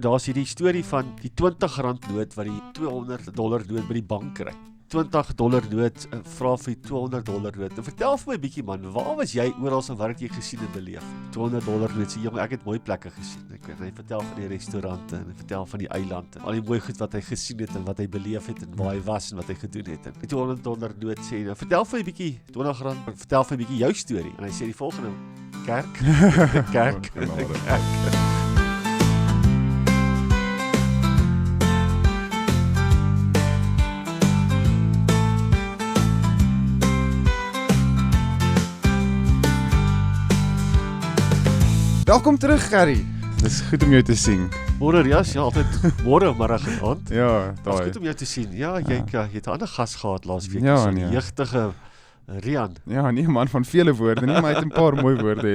daar's hierdie storie van die R20 noot wat die $200 noot by die bank kry. $20 noot vra vir die $200 noot. En vertel vir my 'n bietjie man, waar was jy oral en wat het jy gesien en beleef? $200 noot sê jong, ek het mooi plekke gesien. Ek weet, hy vertel van die restaurante en hy vertel van die eiland en al die mooi goed wat hy gesien het en wat hy beleef het en waar hy was en wat hy gedoen het. En die $200 noot sê, nou, vertel vir my 'n bietjie R20, vertel vir my 'n bietjie jou storie. En hy sê die volgende: kerk, kerk, kerk. Welkom terug, Gary. Dis goed om jou te sien. Môre Rias, ja, altyd môre, middag en aand. Ja, Dit is daai. goed om jou te sien. Ja, jy het 'n ander gas gehad laas week, Ja, so 'n nee. jeugtige Rian. Ja, nie 'n man van vele woorde nie, maar hy het 'n paar mooi woorde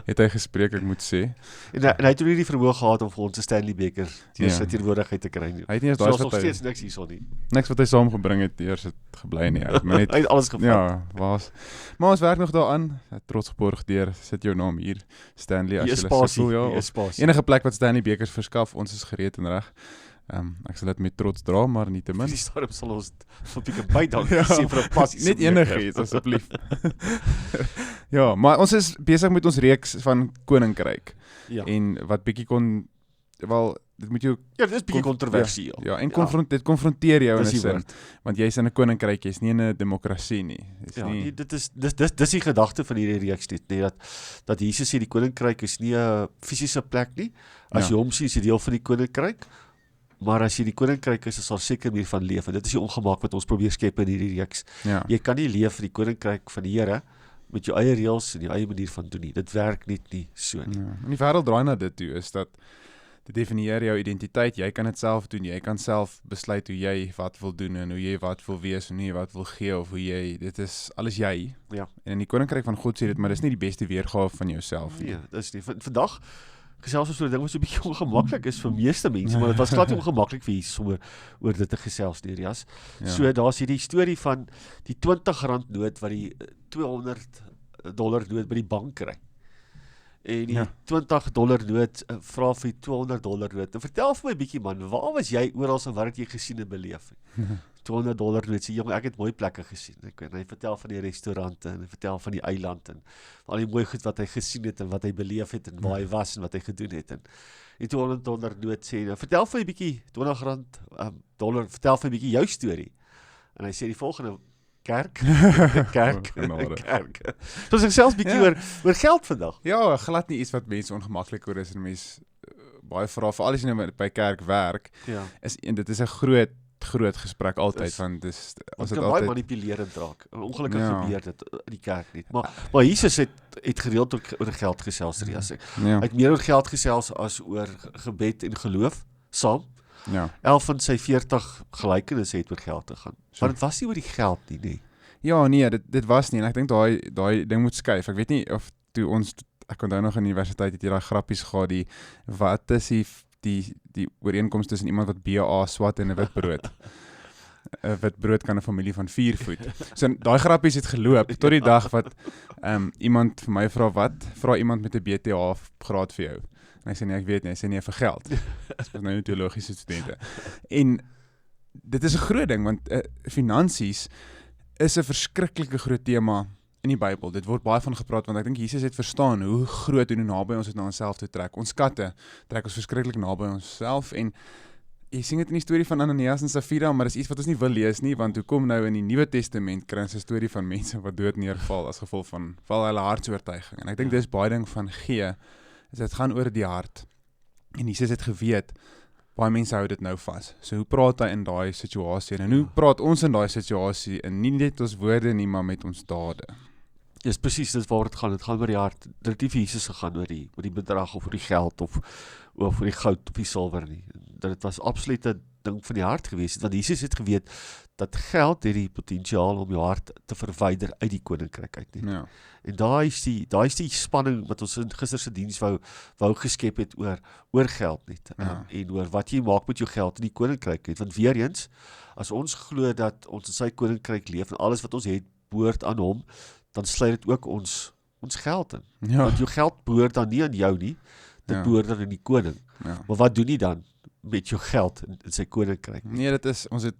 het hy gespreek, ek moet sê. En hy het nie die vermoë gehad om vir ons 'n Stanley beker Ja. sy teenwoordigheid te kry nie. Hy het nie eens So daai is nog wat hy steeds niks hierson nie. niks wat hy saamgebring het eers het gebly nie. Hy het maar net Hy het alles gevat. ja, was. Maar ons werk nog daaraan. Trots geborg deur sit jou naam hier, Stanley, as Hier is jy spasie, sukkel, ja. hier is spasie. Enige plek wat Stanley bekers verskaf, ons is gereed en reg. Ek sal dit met trots dra, maar nietemin. Die stadium sal ons vir 'n bietjie bydank Ja, sê vir 'n passie. Net enigiets asseblief. Ja, maar ons is besig met ons reeks van Koninkryk. Ja. En wat bietjie dit moet jou Ja, dit is bietjie kontroversieel. ja, en dit konfronteer jou in 'n Dis die sin, woord. want jy's in 'n koninkryk, jy's nie in 'n demokrasie nie. Dis Ja, nie dit is dis die gedagte van hierdie reeks net, dat Jesus sê die koninkryk is nie 'n fisiese plek nie. As Ja. jy hom sien, is jy deel van die koninkryk. Maar as jy die koninkryk is, sal seker meer van leef. En dit is die ongemak wat ons probeer skep in hierdie reeks. ja. Jy kan nie leef vir die koninkryk van die Here met jou eie reëls en jou eie manier van doen nie. Dit werk net nie so nie. Ja. En die wêreld draai na dit toe, is dat dit definieer jou identiteit. Jy kan dit self doen. Jy kan self besluit hoe jy wat wil doen en hoe jy wat wil wees en hoe jy wat wil gee of dit is alles jy. Ja. En in die koninkryk van God sê dit, maar dis nie die beste weergawe van jouself nie. Nee, dis nie. Vandag gesels ons oor 'n ding wat so 'n bietjie ongemaklik is vir meeste mense, maar dit was glad nie ongemaklik vir Jesus om oor dit te gesels deur Jas. Ja. So daar's hierdie storie van die R20 noot wat die $200 noot by die bank kry. En die Ja. $20 noot vra vir die $200 noot. En vertel vir my 'n bietjie man, waar was jy oral en wat het jy gesien en beleef? $200 noot sê jong, ek het mooi plekke gesien. Ek weet, hy vertel van die restaurante en hy vertel van die eiland en al die mooi goed wat hy gesien het en wat hy beleef het en waar hy was en wat hy gedoen het. En die $200 noot sê, nou, vertel vir my 'n bietjie $20 vertel vir my 'n bietjie jou storie. En hy sê die volgende: kerk, kerk, Genade. kerk. So ons gesels 'n bietjie Ja. oor geld vandag. Ja, glad nie iets wat mense ongemaklik oor is en mense baie vra, veral as jy nou by kerk werk, Ja. en dit is 'n groot gesprek altyd, Dis- want ons Ons het kan baie altyd manipulerend raak. Ongelukkig Ja. gebeur dit in die kerk nie. Maar Jesus het gereeld oor geld gesels, Rias. Hy ja, het meer oor geld gesels as oor gebed en geloof saam. ja. 11 van sy 40 gelykenisse het oor geld gegaan. Maar dit was nie oor die geld nie, nee. Ja, nee, dit was nie, en ek dink daai ding moet skuif. Ek weet nie of ek onthou nog in die universiteit het jy daai grappies gehad, wat is die ooreenkoms tussen iemand wat BA swat en 'n wit brood. 'n Wit brood kan 'n familie van 4 voed. So daai grappies het geloop tot die dag wat iemand vir my vra iemand met 'n BTA graad vir jou. En hy sê nee, ek weet nie, hy sê nee vir geld. Dis nou 'n teologiese studente. En dit is 'n groot ding, want finansies is 'n verskriklike groot tema in die Bybel. Dit word baie van gepraat, want ek dink Jesus het verstaan hoe groot en hoe naby ons dit na onsself toe trek. Ons skatte trek ons verskriklik naby onsself, en jy sien dit in die storie van Ananias en Safira, maar dis iets wat ons nie wil lees nie, want hoekom nou in die Nuwe Testament kry ons 'n storie van mense wat dood neerval as gevolg van hulle hartsoortuiging. En ek dink dis baie ding van gee, dit gaan oor die hart. En Jesus het geweet, baie mense hou dit nou vas. So hoe praat hy in daai situasie? En hoe praat ons in daai situasie, en nie net ons woorde nie, maar met ons dade? Dis presies dit waar dit gaan. Dit gaan oor die hart. Dit het nie vir Jesus gegaan oor die bedrag of oor die geld of oor die goud of die silwer nie. Dit was absoluut 'n ding van die hart gewees, want Jesus het geweet dat geld het die potensiaal om jou hart te verwyder uit die koninkryk uit nie. Ja. En daai is die spanning wat ons in gister se diens wou geskep het oor geld net. Ja. En oor wat jy maak met jou geld in die koninkryk net. Want weer eens, as ons glo dat ons in sy koninkryk leef en alles wat ons het behoort aan hom, dan sluit dit ook ons geld in. Ja. Want jou geld behoort dan nie aan jou nie, dit behoort aan die koning. Ja. Maar wat doen hy dan met jou geld in sy koninkryk? Nee, dit is, ons het,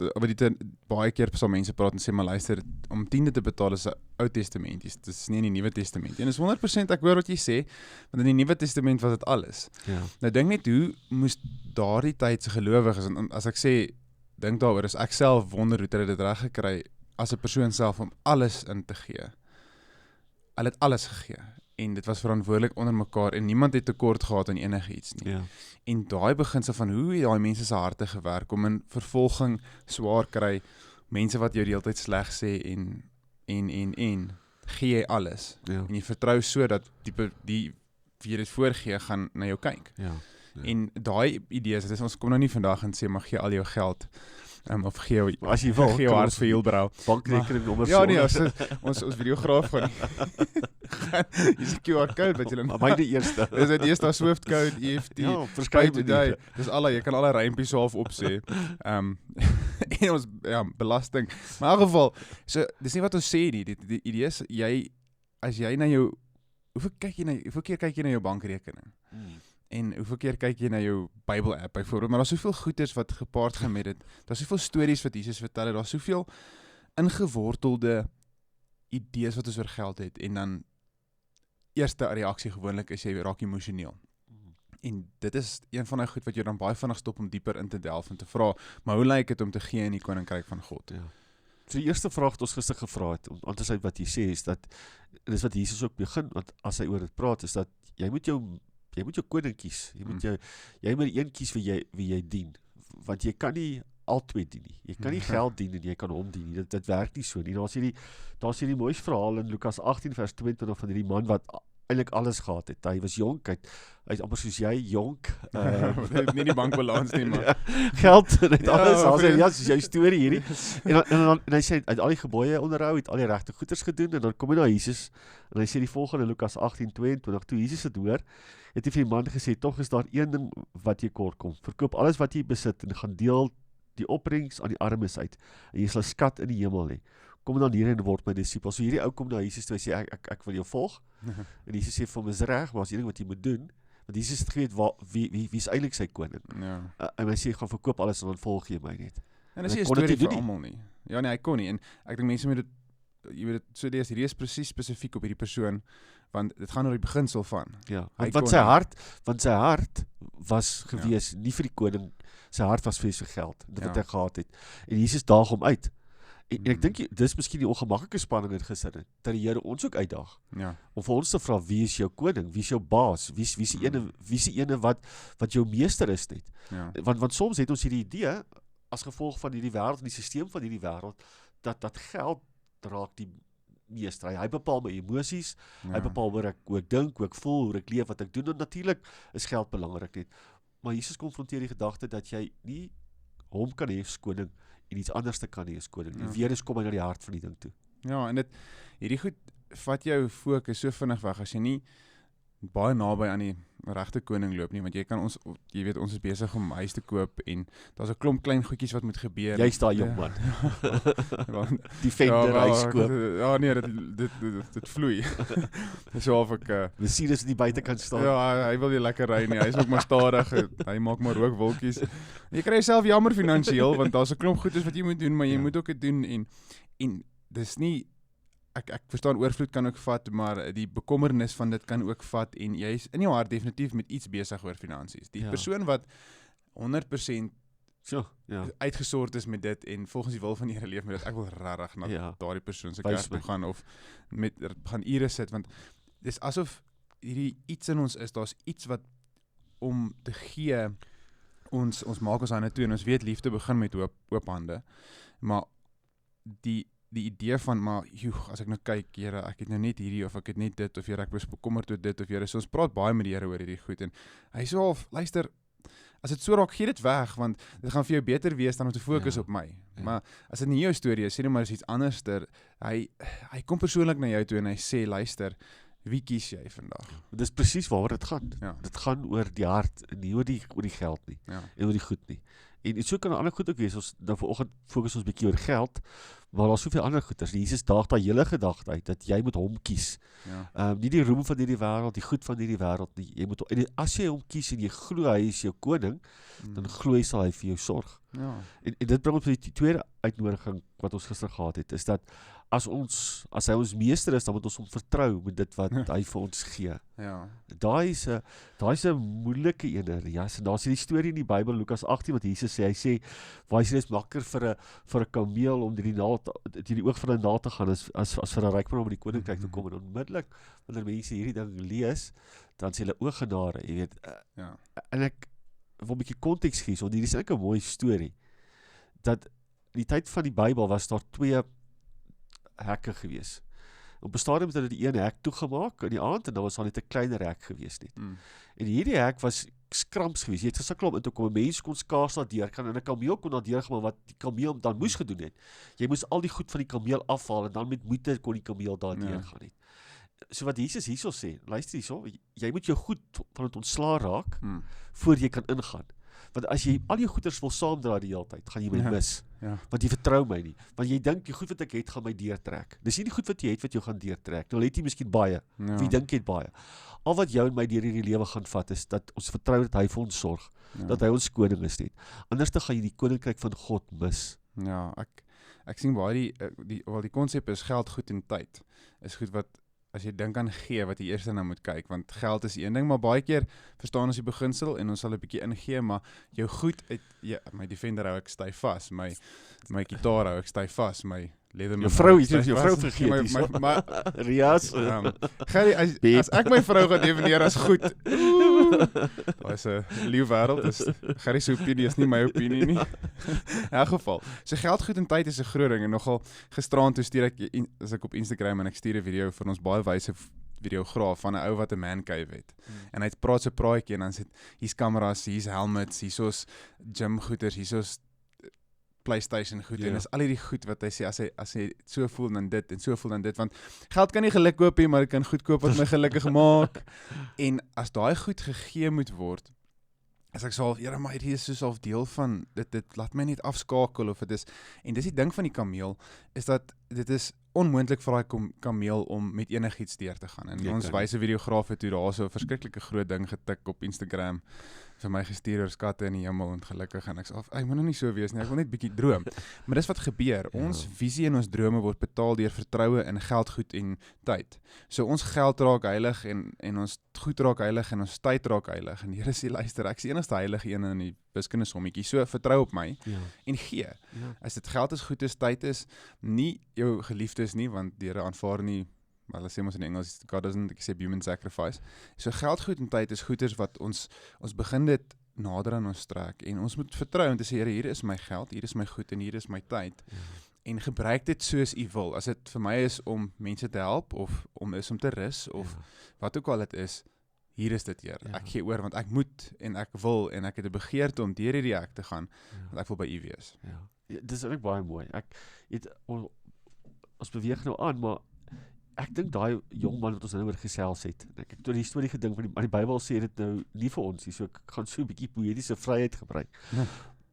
baie keer sal mense praat en sê, maar luister, om 10de te betaal is 'n Ou Testament, dit is nie in die Nuwe Testament. En is 100% ek hoor wat jy sê, want in die Nuwe Testament was dit alles. Ja. Nou dink net hoe moes daardie tyd se gelowiges, en as ek sê, dink daaroor, is ek self wonder hoe hulle dit reg gekry, as 'n persoon self om alles in te gee. Hulle het alles gegee. En dit was verantwoordelik onder mekaar en niemand het tekort gehad aan enige iets nie. Ja. En daai beginsel van hoe het daai mense se harte gewerk om in vervolging swaar kry, mense wat jou die hele tyd sleg sê en gee jy alles. Ja. En jy vertrou so dat die wie jy dit voorgee gaan na jou kyk. Ja. En daai idees, ons kom nou nie vandag en sê maar gee al jou geld of gee jou, As jy wil, gee jou hart vir Hielbrau. bankrekeningnummer. Ja nee, ons videograaf gaan hier's 'n QR code wat jy dan my die eerste. Dis dit eerste Swift code, EFT. Ja, verskeie maniere. Dis jy kan alle rympies half opsê. En ons belasting. Maar in elk geval, so dis nie wat ons sê nie. Die idee is as jy na jou hoeveel keer kyk jy na jou bankrekening? En hoeveel keer kyk jy na jou Bible app byvoorbeeld, maar daar's soveel goeders wat gepaard gaan met dit. Daar's soveel stories wat Jesus vertel het, daar's soveel ingewortelde idees wat ons oor geld het en dan eerste reaksie gewoonlik is jy raak emosioneel. En dit is een van die goed wat jy dan baie vinnig stop om dieper in te delf en te vra, maar hoe lyk dit om te gee in die koninkryk van God? Ja. So die eerste vraag wat ons gister gevra het, om aan te sluit wat jy sê, is dat, en dis wat Jesus ook begin, want as hy oor dit praat, is dat jy moet jou koning kies. Jy moet een kies wie jy dien. Want jy kan nie albei dien nie. Jy kan nie geld dien en jy kan hom dien nie. Dit werk nie so nie. Daar's hierdie mooi verhaal in Lukas 18 vers 22 van hierdie man wat eintlik alles gehad het. Hy was jonk, hy's amper soos jy, jonk. Nie die bankbalans nie, maar geld en het alles. Soos jou storie hierdie. En hy sê, hy het al die gebooie onderhou, het al die regte goeders gedoen, en dan kom hy na Jesus, en hy sê die volgende Lukas 18:22, toe Jesus het hoor, het hy vir die man gesê, tog is daar een ding wat jy kort kom. Verkoop alles wat jy besit en gaan deel die opbrengs aan die armes uit, en jy sal 'n skat in die hemel hê. Kom dan hier en word my disipel. So hierdie ou kom na Jesus toe en sê, ek wil jou volg. En Jesus sê vir hom, is reg, maar as jy ding wat jy moet doen, want Jesus het geweet wie is eintlik sy koning. Ja. En hy sê, gaan verkoop alles en dan volg jy my net. En dis 'n storie vir almal nie. Ja nee, hy kon nie. En ek dink mense moet dit, jy weet dit so lees, hierdie is presies spesifiek op hierdie persoon, want dit gaan oor die beginsel van. Ja, want sy hart was gewees, nie vir die koning, sy hart was vir geld, dit wat hy gehad het. En Jesus daag hom uit. En ek dink, dis miskien die ongemaklike spanning in gister, dat die Here ons ook uitdaag. Ja. Om vir ons te vra, wie is jou koning? Wie is jou baas? Wie is die ene wat jou meester is net? Ja. Want soms het ons hierdie idee, as gevolg van hierdie wêreld, die stelsel van hierdie wêreld, dat geld raak die meester. Hy bepaal my emosies, hy bepaal hoe ek dink, hoe ek voel, hoe ek leef, wat ek doen, en natuurlik is geld belangrik net. Maar Jesus konfronteer die gedagte dat jy nie hom kan hê as koning en iets anders te kan hê as koning. En weer eens kom hy na die hart van die ding toe. Ja, en hierdie goed vat jou fokus so vinnig weg as jy nie baie naby aan die regte koning loop nie, want jy weet ons is besig om huis te koop en daar's 'n klomp klein goedjies wat moet gebeur. Jy's daai jong man. Die venter huis koop. Ja nee, dit vloei. So of ek Mercedes in die buitekant staan. Ja, hy wil jy lekker ry nie. Hy's ook maar stadig. Hy maak maar rookwolkies. Jy kry jouself jammer finansiëel want daar's 'n klomp goedes wat jy moet doen, maar jy moet ook dit doen en dis nie ek verstaan oorvloed kan ook vat, maar die bekommernis van dit kan ook vat en jy is in jou hart definitief met iets besig oor finansies. Die persoon wat 100% uitgesort is met dit en volgens die wil van die Here leef met dit, ek wil regtig na daardie persoon se kerk toe gaan of gaan ure sit, want dis asof hierdie iets in ons is, daar's iets wat om te gee, ons maak ons hande toe en ons weet liefde begin met oop hande, maar die idee van, maar as ek nou kyk, Here, ek het nou net hierdie, of ek het net dit, of Here, ek was bekommerd oor dit, of Here, so ons praat baie met die Here oor hierdie goed, en hy sê half, luister, as dit so raak, gee dit weg, want dit gaan vir jou beter wees dan om te fokus op my, maar as dit nie jou storie is, sê nie maar is iets anderster, hy kom persoonlik na jou toe, en hy sê, luister, wie kies jy vandag? Dis presies waaroor dit gaan. Dit gaan oor die hart, nie oor die geld nie, en oor die goed nie. En so kan 'n ander goed ook wees, ons nou vanoggend fokus ons bietjie oor geld, maar daar's soveel ander goeders. Jesus daag daai hele gedagte uit, dat jy moet hom kies. Ja. Nie die roem van hierdie wêreld, die goed van hierdie wêreld nie. Jy moet, en as jy hom kies en jy glo hy is jou koning, dan glo jy sal hy vir jou sorg. Ja. En dit bring ons by die tweede uitnodiging wat ons gister gehad het, is dat as hy ons meester is, dan moet ons hom vertrou met dit wat hy vir ons gee. Ja. Daai is 'n moeilike ene, ja. En daar's hierdie storie in die Bybel, Lukas 18, wat Jesus sê, hy sê, waar hy sê, is makliker vir 'n kameel om deur die oog van 'n naald te gaan, as vir 'n ryk man om in die koninkryk te kom. En onmiddellik, wanneer mense hierdie ding lees, dan sê hulle, o genade, jy weet, Ja. en ek wil 'n bietjie konteks gee, want hier is eintlik 'n mooi storie, dat in die tyd van die Bybel was daar 2 hekke gewees. Op 'n stadium het hulle die een hek toegemaak in die aand, en dan was daar net 'n kleiner hek gewees net. En hierdie hek was skramps gewees. Jy het gesukkel om in te kom. 'n Mens kon skaars daardeur gaan, en 'n kameel kon daardeur gaan, maar wat die kameel dan moes gedoen het, jy moes al die goed van die kameel afhaal, en dan met moeite kon die kameel daardeur gaan het. So wat Jesus hierso sê, luister hierso, jy moet jou goed van dit ontslaa raak, voor jy kan ingaan. Want as jy al jou goeders wil saamdra die hele tyd, gaan jy my mis. Ja. Want jy vertrou my nie. Want jy dink die goed wat ek het gaan my deurtrek. Dis nie die goed wat jy het wat jou gaan deurtrek. Nou het jy miskien baie. Ja. Of jy dink jy het baie. Al wat jou en my deur hierdie lewe gaan vat, is dat ons vertrou dat hy vir ons sorg. Ja. Dat hy ons koning is net. Anders dan gaan jy die koninkryk van God mis. Ja, ek sien baie die konsep is geld, goed en tyd. Is goed wat as jy dink aan gee, wat jy eers nou moet kyk, want geld is een ding, maar baie keer verstaan ons die beginsel en ons sal 'n bietjie ingee, maar jou goed, my Defender hou ek styf vas, my gitaar hou ek styf vas, my Leatherman. Jou vrou vergeet. Maar Rias. Gerry, as ek my vrou gaan definieer as goed, daar is 'n leeu wêreld, is Gerry se opinie is nie my opinie nie. In elk geval, so geld, goed en tyd is 'n groot ding, en nogal gisteraan toe stuur ek op Instagram, en ek stuur 'n video van ons baie wyse videograaf van 'n ou wat 'n man cave het. En hy praat so 'n praatjie, en dan sê hier's kameras, hier's helmets, hier's gym goeders, hier's PlayStation goed, en is al hierdie goed wat hy sê, as hy so voel dan dit, en so voel dan dit, want geld kan nie geluk koop nie, maar dit kan goed koop wat my gelukkig maak. En as daai goed gegee moet word, as ek sê, ja, maar hierdie is soos half deel van, dit laat my net afskakel, of dit is, en dis die ding van die kameel, is dat dit is onmoontlik vir daai kameel om met enigiets deur te gaan. En ons wyse videograaf het toe daar so 'n verskriklike groot ding getik op Instagram, vir my gestuur oor skatte in die hemel, en gelukkig, en ek sê, ek moet nou nie so wees nie, ek wil net bietjie droom. Maar dis wat gebeur, ons visie en ons drome word betaal deur vertroue in geld, goed en tyd. So ons geld raak heilig, en ons goed raak heilig, en ons tyd raak heilig, en Here sê, luister, ek is die enigste heilige een in die wiskundesommetjie, so vertrou op my, en gee. As dit geld is, goed is, tyd is, nie jou geliefdes nie, want die Here aanvaar nie, maar hulle sê ons in Engels, God doesn't accept human sacrifice. So geld, goed en tyd is goeders wat ons begin dit nader aan ons trek, en ons moet vertrou, en te sê, Here, hier is my geld, hier is my goed, en hier is my tyd, en gebruik dit soos u wil. As dit vir my is om mense te help, of om te rus, of wat ook al dit is, hier is dit, Heer. Ek gee oor, want ek moet, en ek wil, en ek het 'n begeerte om deur hierdie hek te gaan, want ek wil by u wees. Dis eintlik baie mooi. Ons beweeg nou aan, maar ek dink daai jong man wat ons nou oor gesels het, ek het oor die storie gedink, maar die Bybel sê dit nou nie vir ons nie, so ek gaan so 'n bietjie poëtiese vryheid gebruik.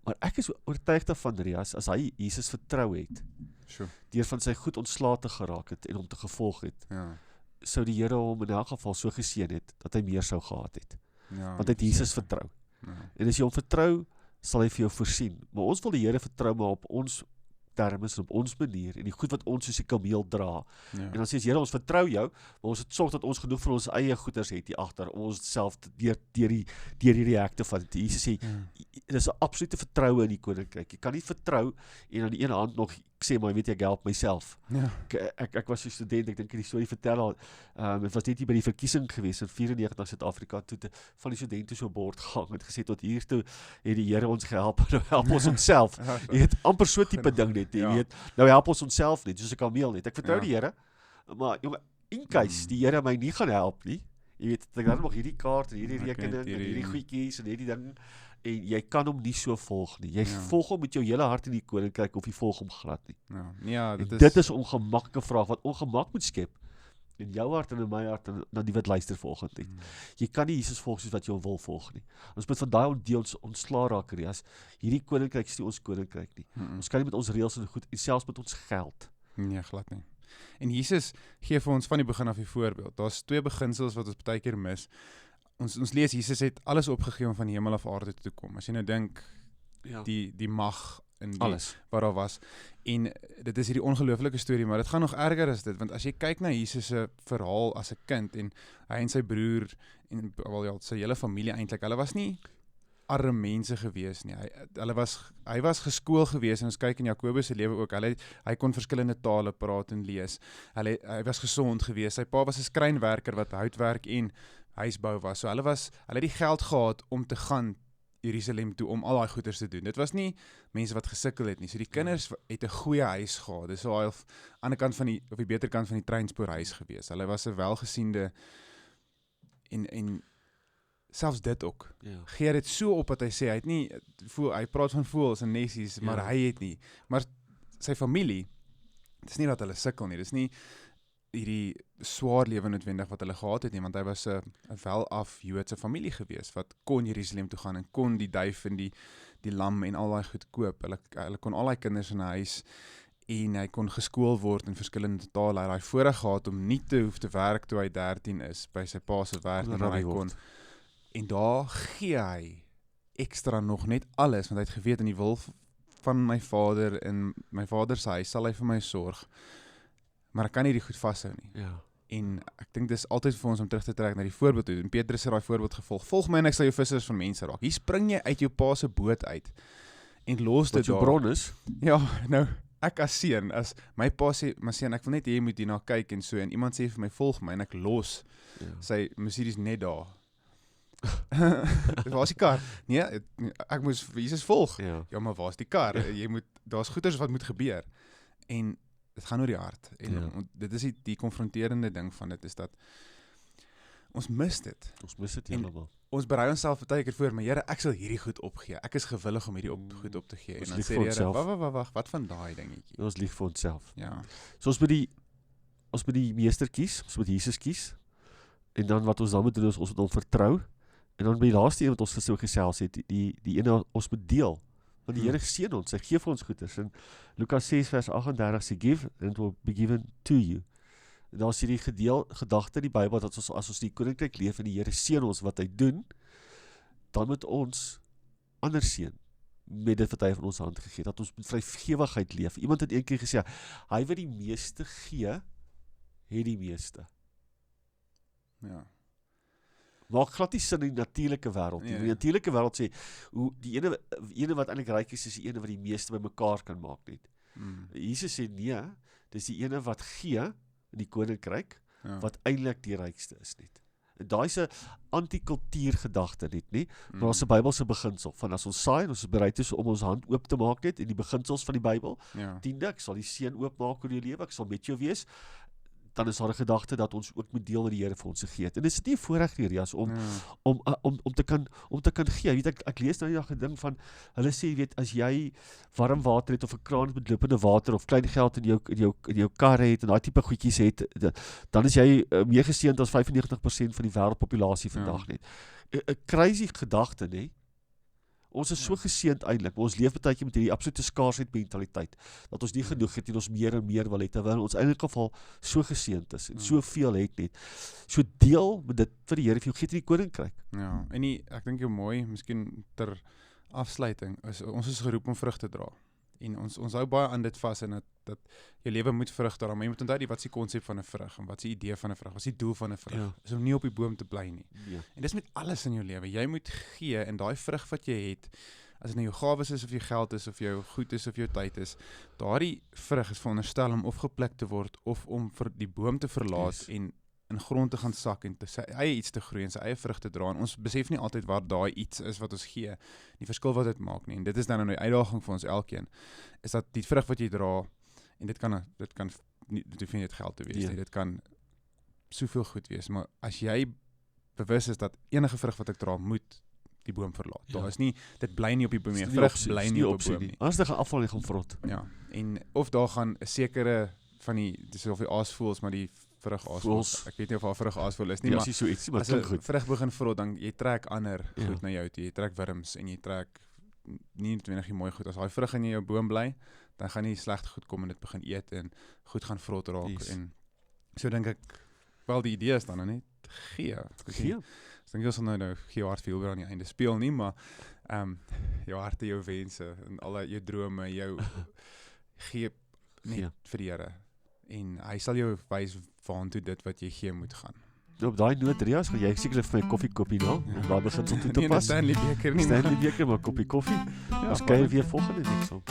Maar ek is oortuig daarvan, Rias, as hy Jesus vertrou het, deur van sy goed ontslae te geraak het, en hom te gevolg het, sou die Here hom in elk geval so geseën het, dat hy meer sou gehad het. Want hy het Jesus vertrou. En as jy hom vertrou, sal hy vir jou voorsien. Maar ons wil die Here vertrou, maar op ons termes, op ons manier, en die goed wat ons soos die kameel dra. En dan sê Here, ons vertrou jou, maar ons het sorg dat ons genoeg van ons eie goeders het hier agter, om ons self deur hierdie hek te vat. Jesus sê, dit is 'n absolute vertroue in die koninkryk. Jy kan nie vertrou, en aan die een hand nog sê, maar weet jy, ek help myself. Ek was so student, ek dink die storie vertel al, het was net hier by die verkiesing gewees, in 94 na Suid-Afrika, toe van die studente so bord gehang, het gesê, tot hier toe het die Here ons gehelp, nou help ons onsself. Jy het amper so tipe ding net, jy weet, nou help ons onsself net, soos 'n kameel net. Ek vertrou die Here, maar jonge, in case die Here my nie gaan help nie, jy weet, ek dan nog hierdie kaart, en hierdie rekening, en hierdie goedjies, en hierdie ding, en jy kan hom nie so volg nie. Jy volg hom met jou hele hart in die koninkryk, of jy volg hom glad nie. Ja, dit is 'n ongemaklike vraag, wat ongemak moet skep in jou hart en in my hart en dan die wat luister vanoggend het. Jy kan nie Jesus volg soos wat jy hom wil volg nie. Ons moet van daai ontslaa raak, Rias. Hierdie koninkryk is nie ons koninkryk nie. Ons kan nie met ons reëls en goed en selfs met ons geld. Nee, glad nie. En Jesus gee vir ons van die begin af die voorbeeld. Daar's 2 beginsels wat ons baie keer mis. Ons lees Jesus het alles opgegee om van die hemel af aarde toe te kom. As jy nou dink die mag in die, alles wat daar was. En dit is hierdie ongelooflike storie, maar dit gaan nog erger as dit, want as jy kyk na Jesus se verhaal as 'n kind en hy en sy broer en sy hele familie eintlik, hulle was nie arme mense gewees nie. Hy was geskool gewees en ons kyk in Jakobus se lewe ook. Hy kon verskillende tale praat en lees. Hy was gesond gewees. Sy pa was 'n skrynwerker wat houtwerk en huisbou was. So hulle het die geld gehad om te gaan Jerusalem toe om al daai goeders te doen. Dit was nie mense wat gesukkel het nie. So die kinders het 'n goeie huis gehad. Dis so half ander kant van die beter kant van die treinspoorhuis gewees. Hulle was 'n welgesiende en selfs dit ook. Gee dit so op dat hy sê hy praat van voëls en nessies, maar hy het nie. Maar sy familie, dit is nie dat hulle sukkel nie. Dit is nie hierdie swaar lewe noodwendig wat hulle gehad het nie, want hy was 'n welaf Joodse familie gewees wat kon Jerusalem toe gaan en kon die duif en die lam en al daai goed koop. Hulle kon al daai kinders in 'n huis en hy kon geskool word in verskillende tale. Hy het voorreg gehad om nie te hoef te werk toe hy 13 is by sy pa se werk en daar gee hy ekstra nog net alles, want hy het geweet in die wil van my vader en my vader se huis sal hy vir my sorg. Maar ek kan nie die goed vashou nie. En ek dink dis altyd vir ons om terug te trek na die voorbeeld toe. En Petrus het daai voorbeeld gevolg. Volg my en ek sal jou vissers van mense raak. Hier spring jy uit jou pa se boot uit en los dit daar. Wat jou bron is? Ja, nou, ek as seun, as my pa sê, maar seun, ek wil net hê jy moet hierna kyk en so, en iemand sê vir my, volg my, en ek los sy Mercedes net daar. Waar is die kar? Nee, ek moes Jesus volg. Ja, maar waar is die kar? Daar's goeders wat moet gebeur. En dit gaan oor die hart. En dit is die konfronterende ding van dit, is dat ons mis dit. Ons mis dit heeltemal. Ons berei onsself baie keer voor, maar Here, ek sal hierdie goed opgee. Ek is gewillig om hierdie goed op te gee. En dan sê die Here, wag, wat van daai dingetjie? Ons lieg vir onsself. Ja. So ons moet die meester kies, ons moet Jesus kies. En dan wat ons dan moet doen is ons moet hom vertrou. En dan by die laaste een wat ons so gesels het, die ene ons moet deel. Want die Here seën ons, hy gee vir ons goeders. In Lukas 6 vers 38 sê, give and it will be given to you. En daar is hierdie gedagte in die Bybel, dat as ons die koninkryk leef en die Here seën ons wat hy doen, dan moet ons ander seën met dit wat hy van ons hand gegee, dat ons met vrygewigheid leef. Iemand het een keer gesê, hy wat die meeste gee, het die meeste. Ja. Maak glad nie sin in die natuurlike wêreld nie. Die natuurlike wêreld sê, die ene wat eintlik ryk is die ene wat die meeste bymekaar kan maak net. Jesus sê nee, dis die ene wat gee in die koninkryk, wat eintlik die rykste is net. En daai is 'n anti-kultuur gedagte net, nie? Maar daar's 'n Bybelse beginsel van as ons saai en ons is bereid is om ons hand oop te maak net in die beginsels van die Bybel. 10de, ek sal die seën oopmaak oor jou lewe, ek sal met jou wees. Dan is daar 'n gedagte dat ons ook moet deel wat die Here vir ons gegee het. En dis nie 'n voorreg nie, Rias, om te kan gee. Weet ek lees nou die dag 'n ding van hulle sê, jy weet, as jy warm water het of 'n kraan met lopende water of klein geld in jou kar het en daai tipe goedjies het, dan is jy meer geseënd as 95% van die wêreldpopulasie vandag net. 'n Crazy gedagte, nê? Ons is so geseënd eintlik, maar ons leef baie keer met hierdie absolute skaarsheid mentaliteit, dat ons nie genoeg het en ons meer en meer wil hê, terwyl ons in elk geval so geseënd is en soveel het net. So deel met dit vir die Here vir jou gee in die koninkryk. Ja, en ek dink jou mooi, miskien ter afsluiting, ons is geroep om vrug te dra. En ons hou baie aan dit vas, en dat jou lewe moet vrug dra, maar jy moet onthou wat is die konsep van 'n vrug, en wat is die idee van 'n vrug, wat is die doel van 'n vrug, is om nie op die boom te bly nie. En dis met alles in jou lewe, jy moet gee, en daai vrug wat jy het, as dit nou jou gawes is, of jou geld is, of jou goed is, of jou tyd is, daardie vrug is veronderstel om of gepluk te word, of om vir die boom te verlaat, en in grond te gaan sak, en sy eie iets te groei, en sy eie vrug te dra, en ons besef nie altyd wat daai iets is wat ons gee, die verskil wat dit maak nie, en dit is dan 'n uitdaging vir ons elkeen, is dat die vrug wat jy dra, en dit kan nie, dit hoef nie net geld te wees nie, dit kan soveel goed wees, maar as jy bewus is dat enige vrug wat ek dra, moet die boom verlaat, daar is nie, dit bly nie op die boom nie, vrug bly nie op die boom nie. Anders gaan afval en gaan vrot. Ja, en of daar gaan 'n sekere van dis of die aasvoëls, maar die vrug aasvoel. Voels. Ek weet nie of haar vrug aasvoel is nie, Nie maar as jy so ietsie, maar as klink 'n goed. vrug begin vrot, dan jy trek ander Ja. goed na jou toe. Jy trek wurms en jy trek nie noodwendig die mooi goed. As daai vrug in jou boom bly, dan gaan nie slegte goed kom en dit begin eet en goed gaan vrot raak Yes. en so dink ek wel die idee is dan nou net gee. Ek weet nie, Gee. ek dink jy sal nou gee jou hart veel aan die einde speel nie, maar jou harte, jou wense en al jou drome, jou gee net Gee. vir die Here en hy sal jou wys waantoe dit wat jy gee moet gaan. Nou, op daai noot, Rias, gaan jy seker vir my koffie koppie na, en daar begin ons toe Nee, te nie pas. Stanley beker nie. Stanley beker, maar koppie koffie. Ja, Ons kyk weer volgende week saam.